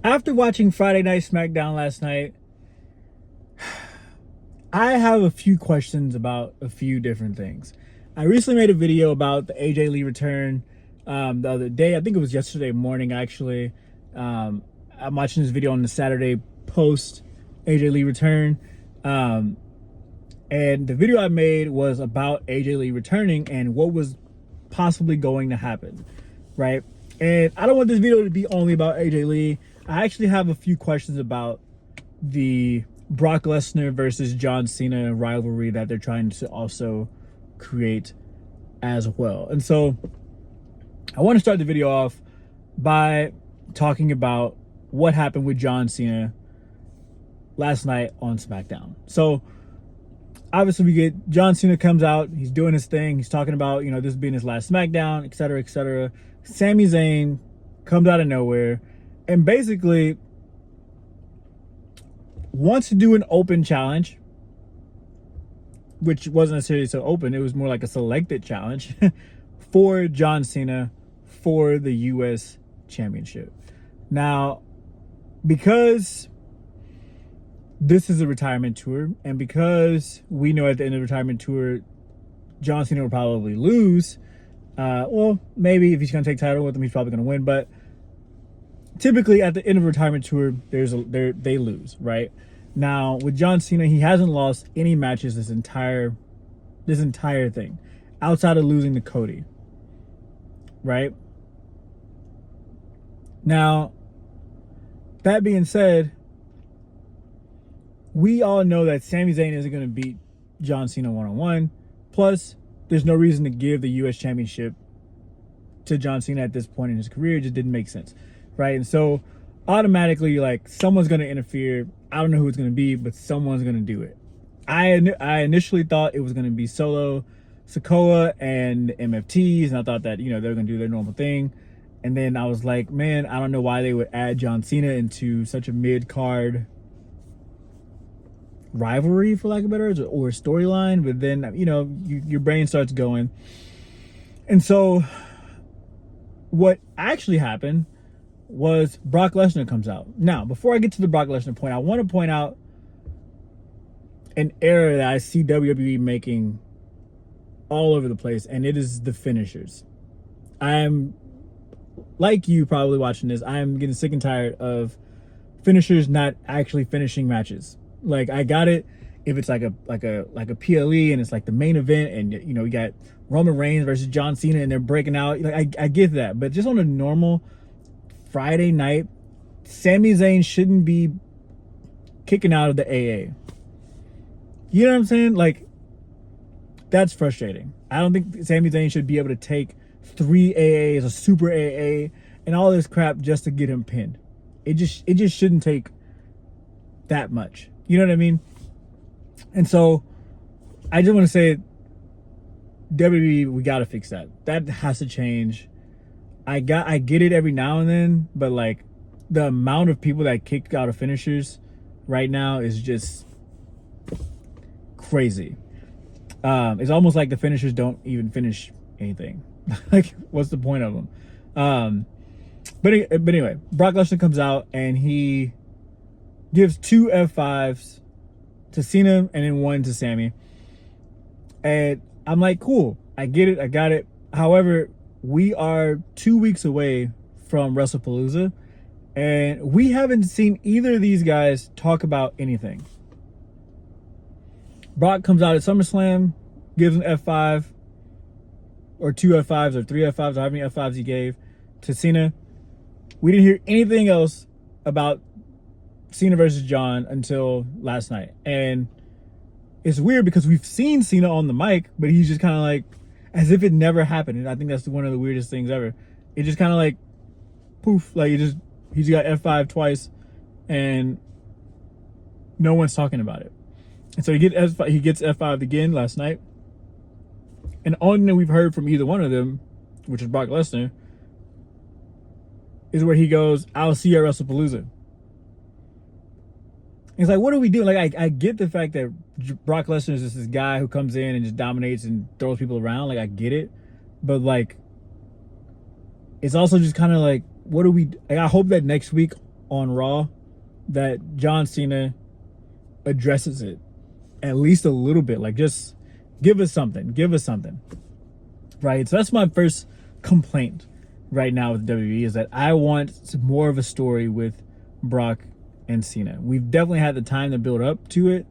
After watching Friday Night SmackDown last night, I have a few questions about a few different things. I recently made a video about the AJ Lee return the other day. I think it was yesterday morning, actually. I'm watching this video on the Saturday post AJ Lee return. Um, and the video I made was about AJ Lee returning and what was possibly going to happen, right? And I don't want this video to be only about AJ Lee. I actually have a few questions about the Brock Lesnar versus John Cena rivalry that they're trying to also create as well. And so I want to start the video off by talking about what happened with John Cena last night on SmackDown. So obviously we get John Cena comes out, he's doing his thing, he's talking about, this being his last SmackDown, etc., etc. Sami Zayn comes out of nowhere and basically wants to do an open challenge, which wasn't necessarily so open, it was more like a selected challenge for John Cena for the US Championship. Now, because this is a retirement tour, and because we know at the end of the retirement tour, John Cena will probably lose. Well, maybe if he's going to take title with him, he's probably going to win. But typically, at the end of a retirement tour, they lose, right? Now with John Cena, he hasn't lost any matches this entire thing, outside of losing to Cody, right? Now, that being said, we all know that Sami Zayn isn't going to beat John Cena one-on-one. Plus, there's no reason to give the U.S. Championship to John Cena at this point in his career. It just didn't make sense, right? And so, automatically, like, someone's going to interfere. I don't know who it's going to be, but someone's going to do it. I initially thought it was going to be Solo, Sikoa, and MFTs, and I thought that, they were going to do their normal thing. And then I was like, man, I don't know why they would add John Cena into such a mid-card rivalry, for lack of a better words, or storyline. But then, your brain starts going. And so what actually happened was Brock Lesnar comes out. Now, before I get to the Brock Lesnar point, I want to point out an error that I see WWE making all over the place, and it is the finishers. I'm like you probably watching this, I'm getting sick and tired of finishers not actually finishing matches. Like, I got it if it's like a PLE and it's like the main event, and you got Roman Reigns versus John Cena and they're breaking out. Like, I get that, but just on a normal Friday night, Sami Zayn shouldn't be kicking out of the AA. You know what I'm saying? Like, that's frustrating. I don't think Sami Zayn should be able to take 3 AAs, a super AA, and all this crap just to get him pinned. It just shouldn't take that much. You know what I mean? And so I just want to say, WWE, we got to fix that. That has to change. I get it every now and then, but like the amount of people that kicked out of finishers right now is just crazy. It's almost like the finishers don't even finish anything. Like, what's the point of them? But anyway, Brock Lesnar comes out and he gives 2 F5s to Cena and then 1 to Sami. And I'm like, cool, I get it, I got it. However, we are 2 weeks away from WrestlePalooza, and we haven't seen either of these guys talk about anything. Brock comes out at SummerSlam, gives an F5, or 2 F5s, or 3 F5s, or however many F5s he gave to Cena. We didn't hear anything else about Cena versus John until last night. And it's weird because we've seen Cena on the mic, but he's just kind of like, as if it never happened. And I think that's one of the weirdest things ever. It just kind of like, poof, like he's got F5 twice and no one's talking about it. And so he gets F5 again last night. And the only thing we've heard from either one of them, which is Brock Lesnar, is where he goes, I'll see you at WrestlePalooza. It's like, what are we doing? Like, I get the fact that Brock Lesnar is just this guy who comes in and just dominates and throws people around. Like, I get it. But, like, it's also just kind of like, what do we... Like, I hope that next week on Raw that John Cena addresses it at least a little bit. Like, just give us something, right? So that's my first complaint right now with WWE, is that I want more of a story with Brock and Cena. We've definitely had the time to build up to it.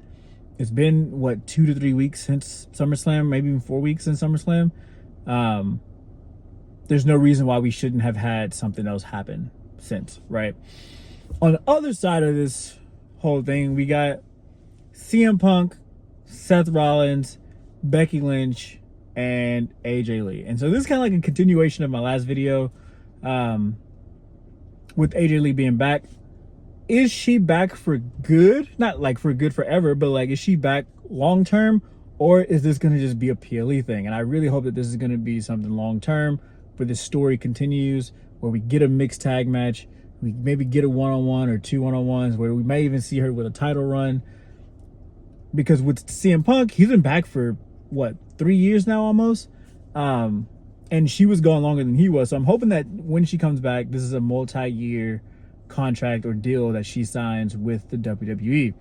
It's been, what, 2 to 3 weeks since SummerSlam, maybe even 4 weeks since SummerSlam. There's no reason why we shouldn't have had something else happen since, right? On the other side of this whole thing, we got CM Punk, Seth Rollins, Becky Lynch, and AJ Lee. And so this is kind of like a continuation of my last video, with AJ Lee being back. Is she back for good? Not like for good forever, but like, is she back long term, or is this going to just be a PLE thing? And I really hope that this is going to be something long term, where this story continues, where we get a mixed tag match, we maybe get a one-on-one or 2 one-on-ones, where we may even see her with a title run. Because with CM Punk, he's been back for what, 3 years now almost, and she was gone longer than he was. So I'm hoping that when she comes back, this is a multi-year contract or deal that she signs with the WWE,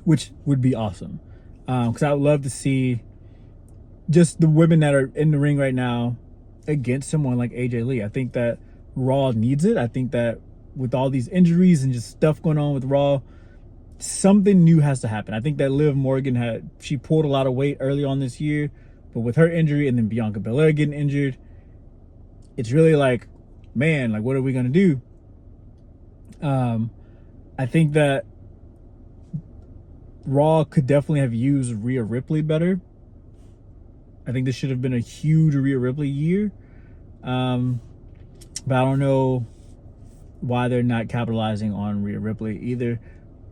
which would be awesome. Because I would love to see just the women that are in the ring right now against someone like AJ Lee. I think that Raw needs it. I think that with all these injuries and just stuff going on with Raw, something new has to happen. I think that Liv Morgan she pulled a lot of weight early on this year, but with her injury and then Bianca Belair getting injured, it's really like, man, like, what are we gonna do? I think that Raw could definitely have used Rhea Ripley better. I think this should have been a huge Rhea Ripley year. But I don't know why they're not capitalizing on Rhea Ripley either.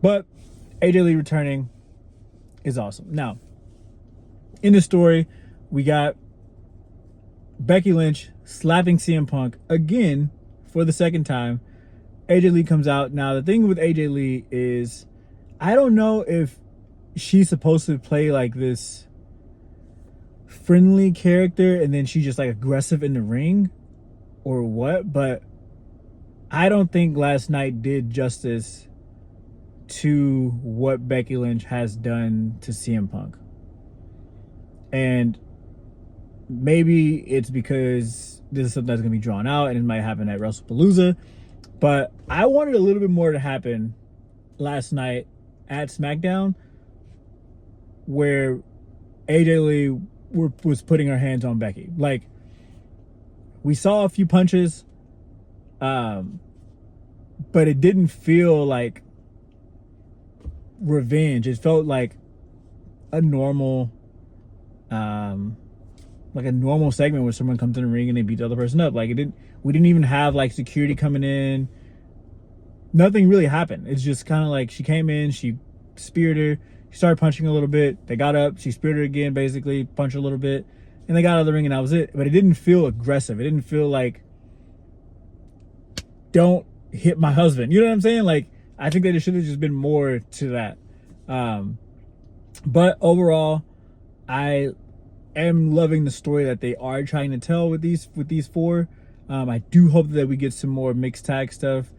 But AJ Lee returning is awesome. Now, in the story, we got Becky Lynch slapping CM Punk again for the second time. AJ Lee comes out. Now, the thing with AJ Lee is, I don't know if she's supposed to play like this friendly character and then she's just like aggressive in the ring or what, but I don't think last night did justice to what Becky Lynch has done to CM Punk. And maybe it's because this is something that's going to be drawn out and it might happen at WrestlePalooza, but I wanted a little bit more to happen last night at SmackDown, where AJ Lee was putting her hands on Becky. Like, we saw a few punches, but it didn't feel like revenge. It felt like a normal segment where someone comes in the ring and they beat the other person up. Like, we didn't even have like security coming in. Nothing really happened. It's just kind of like she came in, she speared her, she started punching a little bit, they got up, she speared her again, basically punched a little bit, and they got out of the ring, and that was it. But it didn't feel aggressive. It didn't feel like, don't hit my husband. You know what I'm saying? Like, I think that it should have just been more to that. But overall, I am loving the story that they are trying to tell with these four. I do hope that we get some more mixed tag stuff.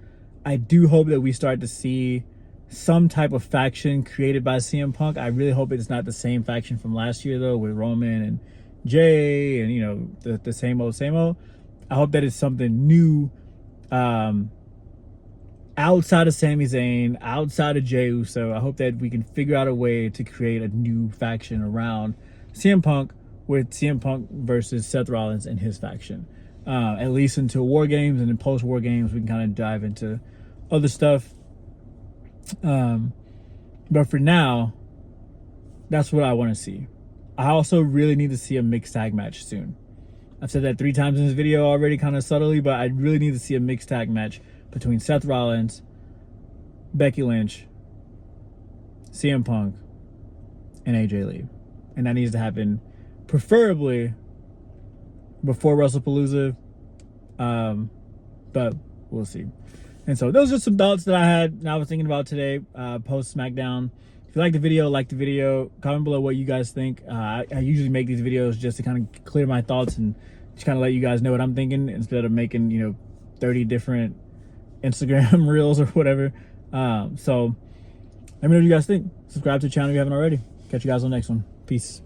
I do hope that we start to see some type of faction created by CM Punk. I really hope it's not the same faction from last year, though, with Roman and Jay and, you know, the same old. I hope that it's something new, outside of Sami Zayn, outside of Jey Uso. I hope that we can figure out a way to create a new faction around CM Punk, with CM Punk versus Seth Rollins and his faction. At least until War Games, and then post War Games, we can kind of dive into other stuff. But for now, that's what I want to see. I also really need to see a mixed tag match soon. I've said that 3 times in this video already, kind of subtly, but I really need to see a mixed tag match between Seth Rollins, Becky Lynch, CM Punk, and AJ Lee. And that needs to happen preferably before WrestlePalooza, but we'll see. And so those are some thoughts that I had and I was thinking about today, post SmackDown. If you like the video, comment below what you guys think. I usually make these videos just to kind of clear my thoughts and just kind of let you guys know what I'm thinking, instead of making, 30 different Instagram reels or whatever. So let me know what you guys think. Subscribe to the channel if you haven't already. Catch you guys on the next one. Peace.